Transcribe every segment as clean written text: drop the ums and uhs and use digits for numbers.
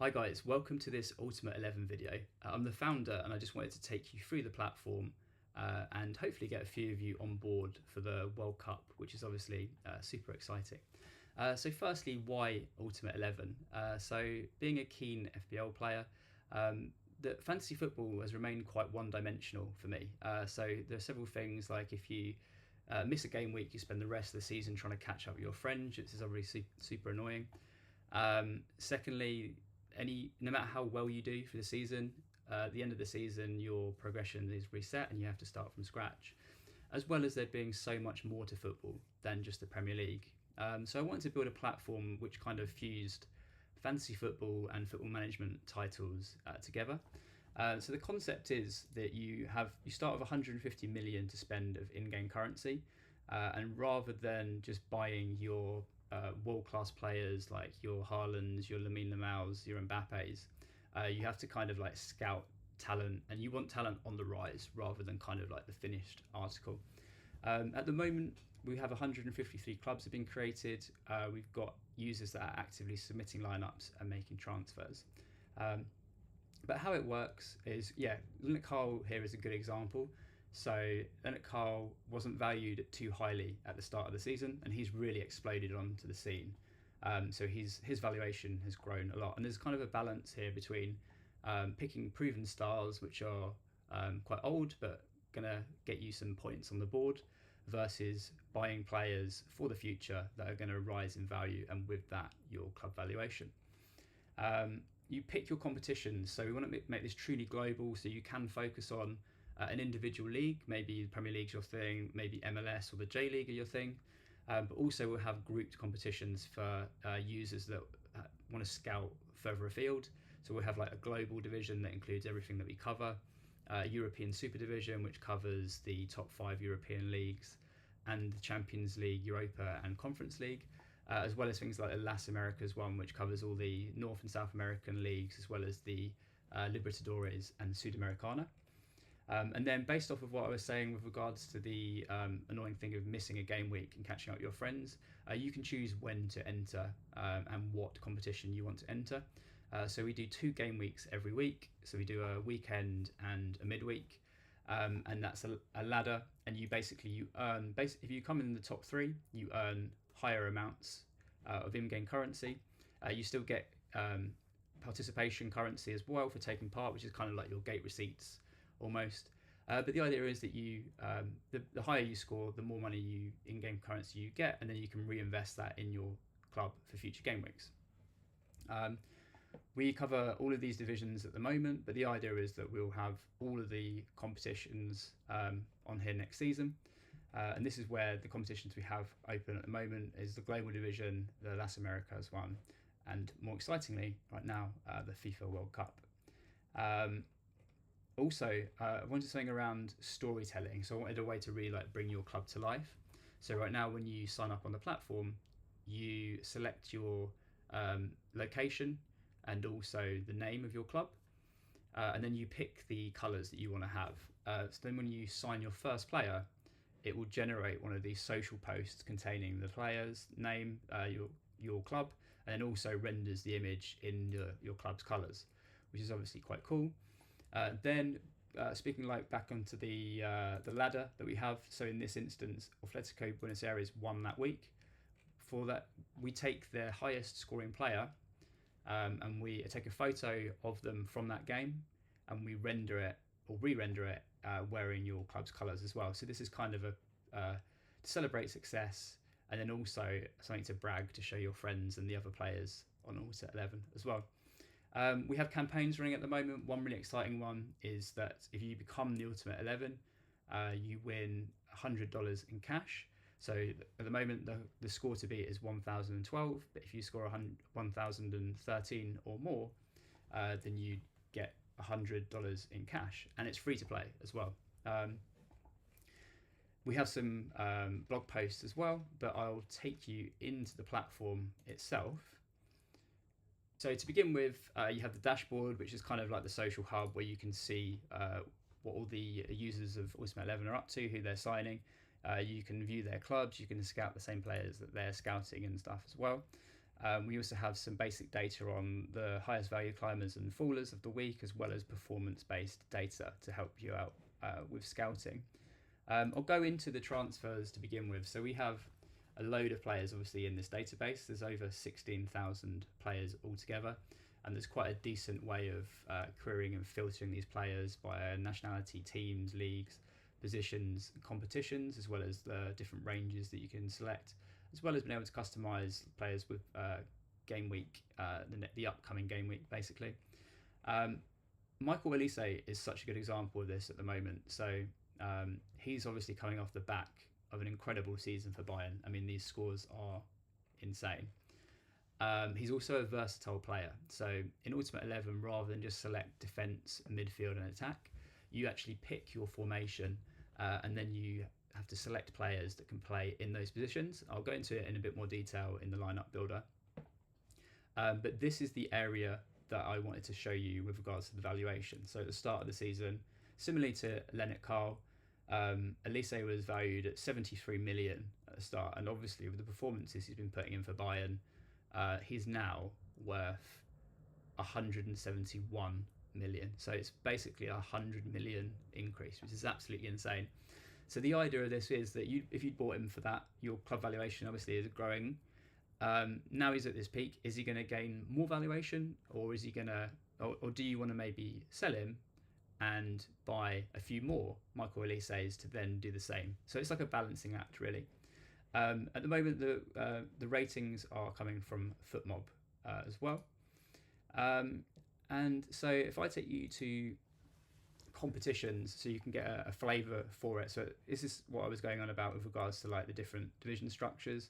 Hi guys, welcome to this Ultimate 11 video. I'm the founder and I just wanted to take you through the platform and hopefully get a few of you on board for the World Cup, which is obviously super exciting. So firstly, why Ultimate 11? So being a keen FPL player, the fantasy football has remained quite one-dimensional for me. So there are several things like if you miss a game week, you spend the rest of the season trying to catch up with your friends, which is obviously super annoying. Secondly, no matter how well you do for the season, at the end of the season, your progression is reset and you have to start from scratch. As well as there being so much more to football than just the Premier League. So I wanted to build a platform which kind of fused fantasy football and football management titles together. So the concept is that you start with 150 million to spend of in-game currency, and rather than just buying your world-class players like your Haalands, your Lamine Lamals, your Mbappes, you have to kind of like scout talent, and you want talent on the rise rather than kind of like the finished article. At the moment, we have 153 clubs have been created. We've got users that are actively submitting lineups and making transfers. But how it works is, Leonard Carl here is a good example. So Leonard Carl wasn't valued too highly at the start of the season, and he's really exploded onto the scene. So his valuation has grown a lot, and there's kind of a balance here between picking proven stars, which are quite old but gonna get you some points on the board, versus buying players for the future that are going to rise in value, and with that, your club valuation. You pick your competitions, so we want to make this truly global, so you can focus on an individual league. Maybe the Premier League's your thing, maybe MLS or the J League are your thing, but also we'll have grouped competitions for users that want to scout further afield. So we'll have like a global division that includes everything that we cover, a European Super Division, which covers the top 5 European leagues, and the Champions League, Europa and Conference League, as well as things like the Las Americas one, which covers all the North and South American leagues, as well as the Libertadores and Sudamericana. And then based off of what I was saying with regards to the annoying thing of missing a game week and catching up with your friends, you can choose when to enter and what competition you want to enter. So we do 2 game weeks every week. So we do a weekend and a midweek. And that's a ladder, and you earn, if you come in the top 3, you earn higher amounts of in-game currency. You still get participation currency as well for taking part, which is kind of like your gate receipts almost. But the idea is that the higher you score, the more money in-game currency you get, and then you can reinvest that in your club for future game weeks. We cover all of these divisions at the moment, but the idea is that we'll have all of the competitions on here next season. And this is where the competitions we have open at the moment is the Global Division, the Las Americas one, and more excitingly right now, the FIFA World Cup. Also, I wanted something around storytelling. So I wanted a way to really like bring your club to life. So right now, when you sign up on the platform, you select your location and also the name of your club, and then you pick the colours that you want to have. So then when you sign your first player, it will generate one of these social posts containing the player's name, your club, and then also renders the image in your club's colours, which is obviously quite cool. Then speaking like back onto the ladder that we have, so in this instance, Atletico Buenos Aires won that week. For that, we take their highest scoring player, and we take a photo of them from that game, and we render it or re-render it wearing your club's colours as well. So this is kind of to celebrate success, and then also something to brag to show your friends and the other players on Ultimate 11 as well. We have campaigns running at the moment. One really exciting one is that if you become the Ultimate 11, you win $100 in cash. So at the moment, the score to beat is 1,012, but if you score 1,013 or more, then you get $100 in cash, and it's free to play as well. We have some blog posts as well, but I'll take you into the platform itself. So to begin with, you have the dashboard, which is kind of like the social hub where you can see what all the users of Ultimate 11 are up to, who they're signing. You can view their clubs, you can scout the same players that they're scouting and stuff as well. We also have some basic data on the highest value climbers and fallers of the week, as well as performance-based data to help you out with scouting. I'll go into the transfers to begin with. So we have a load of players obviously in this database. There's over 16,000 players altogether, and there's quite a decent way of querying and filtering these players via nationality, teams, leagues, positions, competitions, as well as the different ranges that you can select, as well as being able to customize players with game week, the upcoming game week basically. Michael Elise is such a good example of this at the moment. So he's obviously coming off the back of an incredible season for Bayern. I mean, these scores are insane. He's also a versatile player. So in Ultimate 11, rather than just select defense, midfield, and attack, you actually pick your formation, and then you have to select players that can play in those positions. I'll go into it in a bit more detail in the lineup builder. But this is the area that I wanted to show you with regards to the valuation. So at the start of the season, similarly to Lennart Karl, Elise was valued at 73 million at the start, and obviously with the performances he's been putting in for Bayern, he's now worth 171 million. So it's basically a 100 million increase, which is absolutely insane. So the idea of this is that if you bought him for that, your club valuation obviously is growing. Now he's at this peak. Is he going to gain more valuation, or is he going to, or do you want to maybe sell him and buy a few more Michael Elise's to then do the same? So it's like a balancing act, really. At the moment, the ratings are coming from FootMob as well. And so if I take you to competitions, so you can get a flavour for it. So this is what I was going on about with regards to like the different division structures.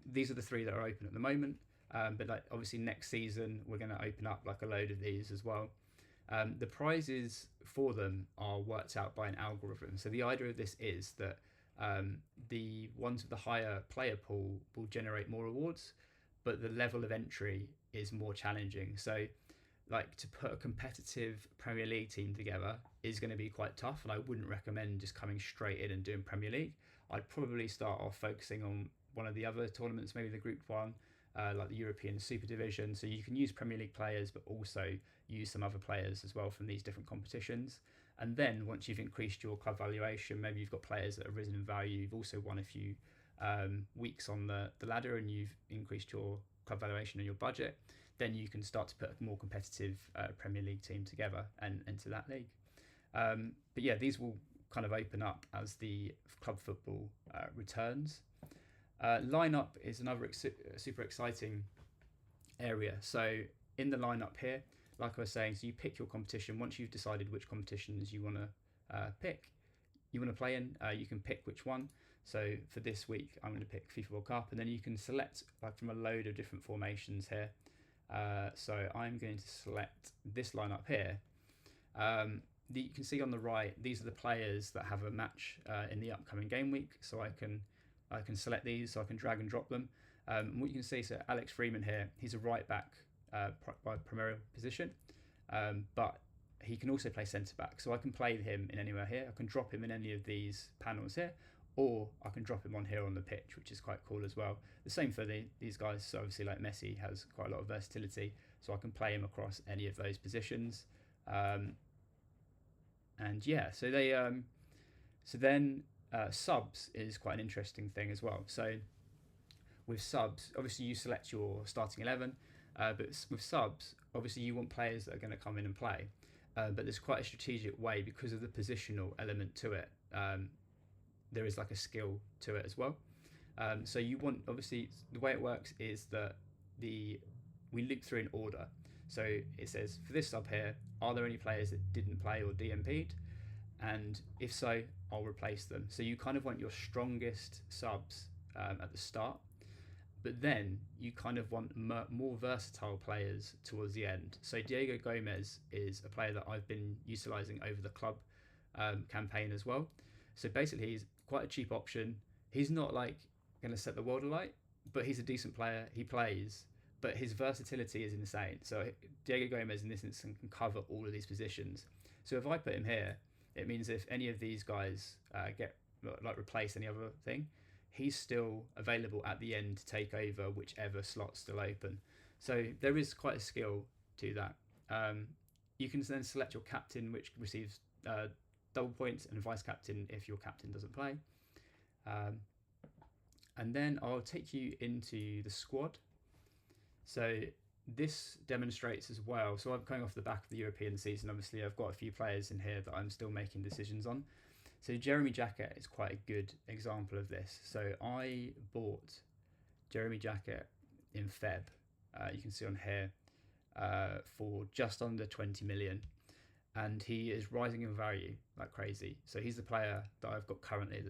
These are the three that are open at the moment, but like obviously next season we're going to open up like a load of these as well. The prizes for them are worked out by an algorithm. So the idea of this is that the ones with the higher player pool will generate more rewards, but the level of entry is more challenging. So like to put a competitive Premier League team together is going to be quite tough, and I wouldn't recommend just coming straight in and doing Premier League. I'd probably start off focusing on one of the other tournaments, maybe the Group 1, like the European Super Division. So you can use Premier League players, but also use some other players as well from these different competitions. And then once you've increased your club valuation, maybe you've got players that have risen in value, you've also won a few weeks on the ladder, and you've increased your club valuation and your budget, then you can start to put a more competitive Premier League team together and enter that league. But yeah, these will kind of open up as the club football returns. Lineup is another super exciting area. So in the lineup here, like I was saying, so you pick your competition. Once you've decided which competitions you want to play in, you can pick which one. So for this week, I'm going to pick FIFA World Cup, and then you can select like from a load of different formations here. So I'm going to select this lineup here. You can see on the right, these are the players that have a match in the upcoming game week. So I can select these, so I can drag and drop them. What you can see, so Alex Freeman here, he's a right back by primary position, but he can also play centre back. So I can play him in anywhere here. I can drop him in any of these panels here, or I can drop him on here on the pitch, which is quite cool as well. The same for these guys. So obviously, like Messi has quite a lot of versatility, so I can play him across any of those positions. And yeah, so then subs is quite an interesting thing as well. So with subs, obviously you select your starting 11, but with subs, obviously you want players that are going to come in and play. But there's quite a strategic way because of the positional element to it. There is like a skill to it as well. So you want, obviously, the way it works is that we loop through in order. So it says for this sub here, are there any players that didn't play or DMP'd? And if so, I'll replace them. So you kind of want your strongest subs at the start, but then you kind of want more versatile players towards the end. So Diego Gomez is a player that I've been utilising over the club campaign as well. So basically he's quite a cheap option. He's not like going to set the world alight, but he's a decent player. He plays, but his versatility is insane. So Diego Gomez in this instance can cover all of these positions. So if I put him here, it means if any of these guys replace any other thing, he's still available at the end to take over whichever slot's still open. So there is quite a skill to that. You can then select your captain, which receives double points, and vice captain if your captain doesn't play. And then I'll take you into the squad. So this demonstrates as well. So I'm going off the back of the European season. Obviously, I've got a few players in here that I'm still making decisions on. So Jeremy Jackett is quite a good example of this. So I bought Jeremy Jackett in Feb. You can see on here for just under 20 million. And he is rising in value like crazy. So he's the player that I've got currently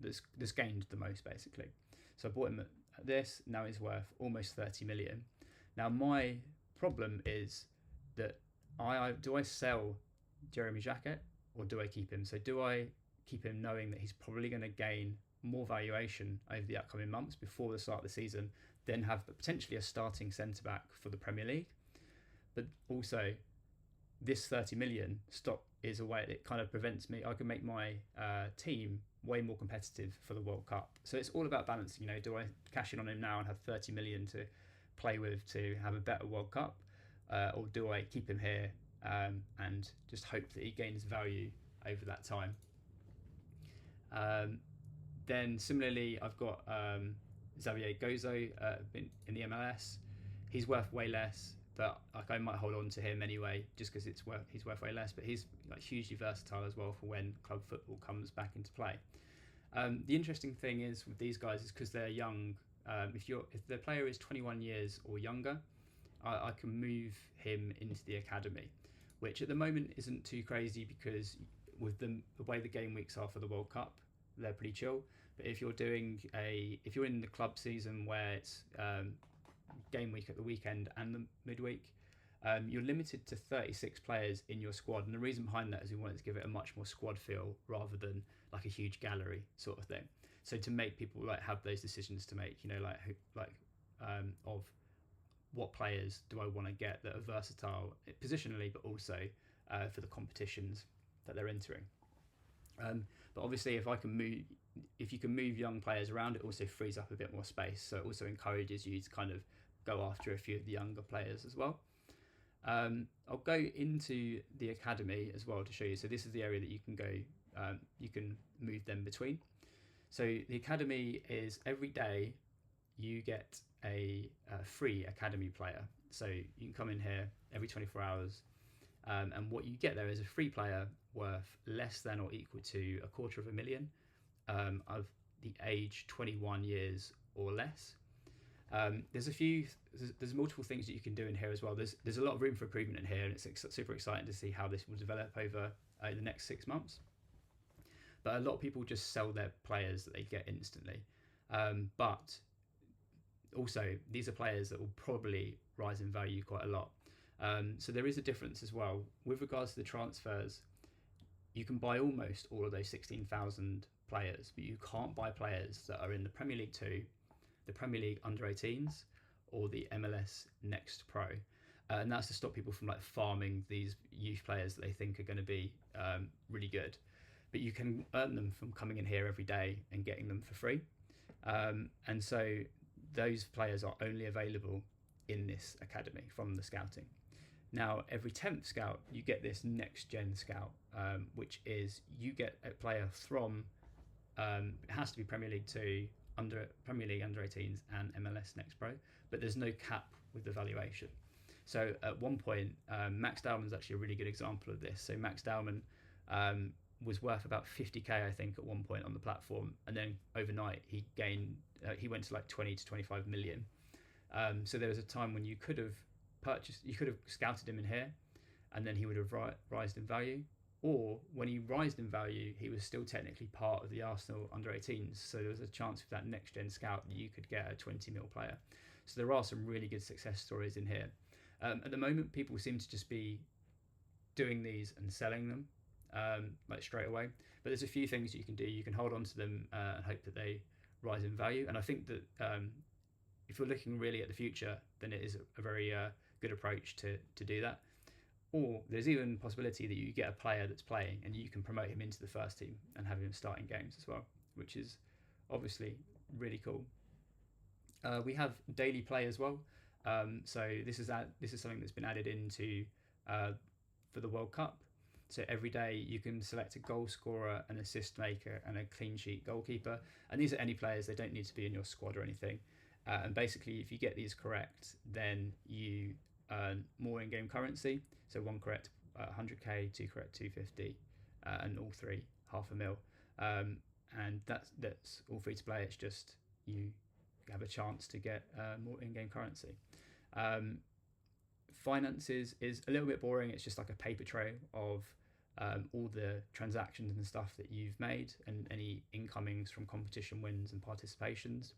that's gained the most, basically. So I bought him at this. Now he's worth almost 30 million. Now my problem is that do I sell Jeremy Jackett or do I keep him? So do I keep him knowing that he's probably going to gain more valuation over the upcoming months before the start of the season, then have potentially a starting centre-back for the Premier League? But also, this 30 million stop is a way that kind of prevents me. I can make my team way more competitive for the World Cup. So it's all about balancing. Do I cash in on him now and have 30 million to play with to have a better World Cup, or do I keep him here and just hope that he gains value over that time? Then similarly, I've got Xavier Gozo in the MLS. He's worth way less, but I might hold on to him anyway, just because he's worth way less. But he's hugely versatile as well for when club football comes back into play. The interesting thing is with these guys is because they're young. If the player is 21 years or younger, I can move him into the academy, which at the moment isn't too crazy because with the way the game weeks are for the World Cup, they're pretty chill. But if you're in the club season where it's game week at the weekend and the midweek, you're limited to 36 players in your squad. And the reason behind that is we wanted to give it a much more squad feel rather than like a huge gallery sort of thing. So to make people have those decisions to make, of what players do I want to get that are versatile positionally, but also for the competitions that they're entering. But obviously, if you can move young players around, it also frees up a bit more space. So it also encourages you to kind of go after a few of the younger players as well. I'll go into the academy as well to show you. So this is the area that you can go, you can move them between. So the academy is every day you get a free academy player. So you can come in here every 24 hours and what you get there is a free player worth less than or equal to $250,000 of the age 21 years or less. There's multiple things that you can do in here as well. There's a lot of room for improvement in here, and it's super exciting to see how this will develop over the next 6 months. But a lot of people just sell their players that they get instantly. But also, these are players that will probably rise in value quite a lot. So there is a difference as well. With regards to the transfers, you can buy almost all of those 16,000 players, but you can't buy players that are in the Premier League 2, the Premier League Under-18s, or the MLS Next Pro. And that's to stop people from farming these youth players that they think are going to be really good. But you can earn them from coming in here every day and getting them for free. And so those players are only available in this academy from the scouting. Now, every 10th scout, you get this next gen scout, which is you get a player from, it has to be Premier League 2, Premier League Under-18s and MLS Next Pro, but there's no cap with the valuation. So at one point, Max Dowman's actually a really good example of this. So Max Dowman was worth about 50k, I think, at one point on the platform, and then overnight he went to 20 to 25 million. So there was a time when you could have scouted him in here, and then he would have rised in value. Or when he rised in value, he was still technically part of the Arsenal Under-18s. So there was a chance with that next gen scout that you could get a 20 mil player. So there are some really good success stories in here. At the moment, people seem to just be doing these and selling them straight away. But there's a few things you can do. You can hold on to them and hope that they rise in value. And I think that if you're looking really at the future, then it is a very good approach to do that. Or there's even a possibility that you get a player that's playing and you can promote him into the first team and have him starting games as well, which is obviously really cool. We have daily play as well. So this is something that's been added into uh, for the World Cup. So every day you can select a goal scorer, an assist maker, and a clean sheet goalkeeper. And these are any players; they don't need to be in your squad or anything. And basically, if you get these correct, then you earn more in-game currency. So one correct, 100k, two correct, 250, and all three 500,000. And that's all free to play. It's just you have a chance to get more in-game currency. Um, Finances is a little bit boring. It's just like a paper trail of all the transactions and stuff that you've made and any incomings from competition wins and participations.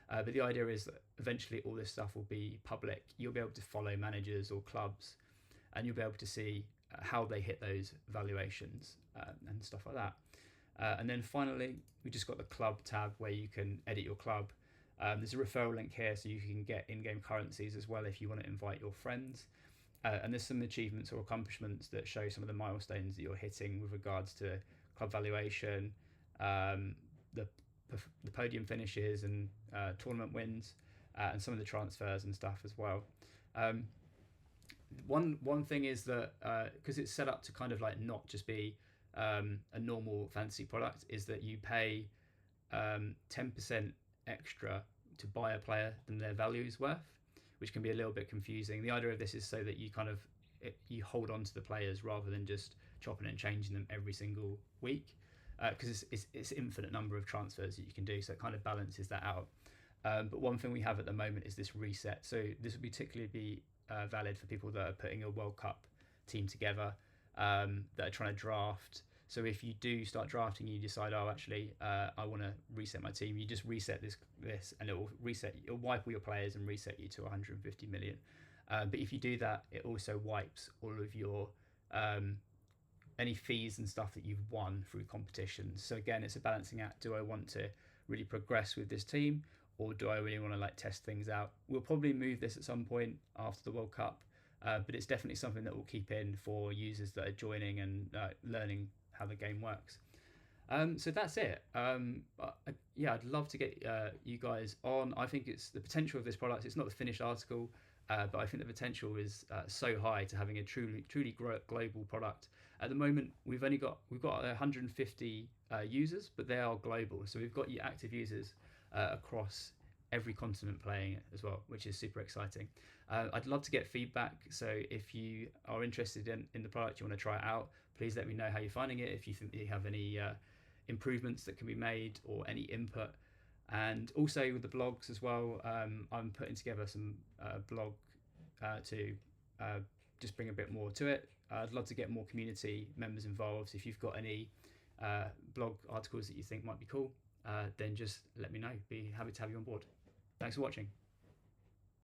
But the idea is that eventually all this stuff will be public. You'll be able to follow managers or clubs, and you'll be able to see how they hit those valuations and stuff like that. And then finally, we just got the club tab where you can edit your club. There's a referral link here, so you can get in-game currencies as well if you want to invite your friends. And there's some achievements or accomplishments that show some of the milestones that you're hitting with regards to club valuation, the podium finishes and tournament wins, and some of the transfers and stuff as well. One thing is that because it's set up to kind of like not just be a normal fantasy product, is that you pay 10% extra to buy a player than their value is worth, which can be a little bit confusing. The idea of this is so that you kind of you hold on to the players rather than just chopping and changing them every single week, because it's infinite number of transfers that you can do, so it kind of balances that out. But one thing we have at the moment is this reset. So this would particularly be valid for people that are putting a World Cup team together, that are trying to draft. So if you do start drafting, you decide, oh, actually, I want to reset my team. You just reset this, and it will reset. It'll wipe all your players and reset you to 150 million. But if you do that, it also wipes all of your any fees and stuff that you've won through competitions. So again, it's a balancing act. Do I want to really progress with this team, or do I really want to like test things out? We'll probably move this at some point after the World Cup, but it's definitely something that we'll keep in for users that are joining and learning how the game works. So that's it. Yeah, I'd love to get you guys on. I think it's the potential of this product. It's not the finished article, but I think the potential is so high to having a truly global product. At the moment, we've got 150 users, but they are global. So we've got active users across every continent playing it as well, which is super exciting. I'd love to get feedback. So if you are interested in the product, you want to try it out, please let me know how you're finding it. If you think that you have any improvements that can be made or any input. And also with the blogs as well, I'm putting together some blog to just bring a bit more to it. I'd love to get more community members involved. So if you've got any blog articles that you think might be cool, then just let me know. Be happy to have you on board. Thanks for watching.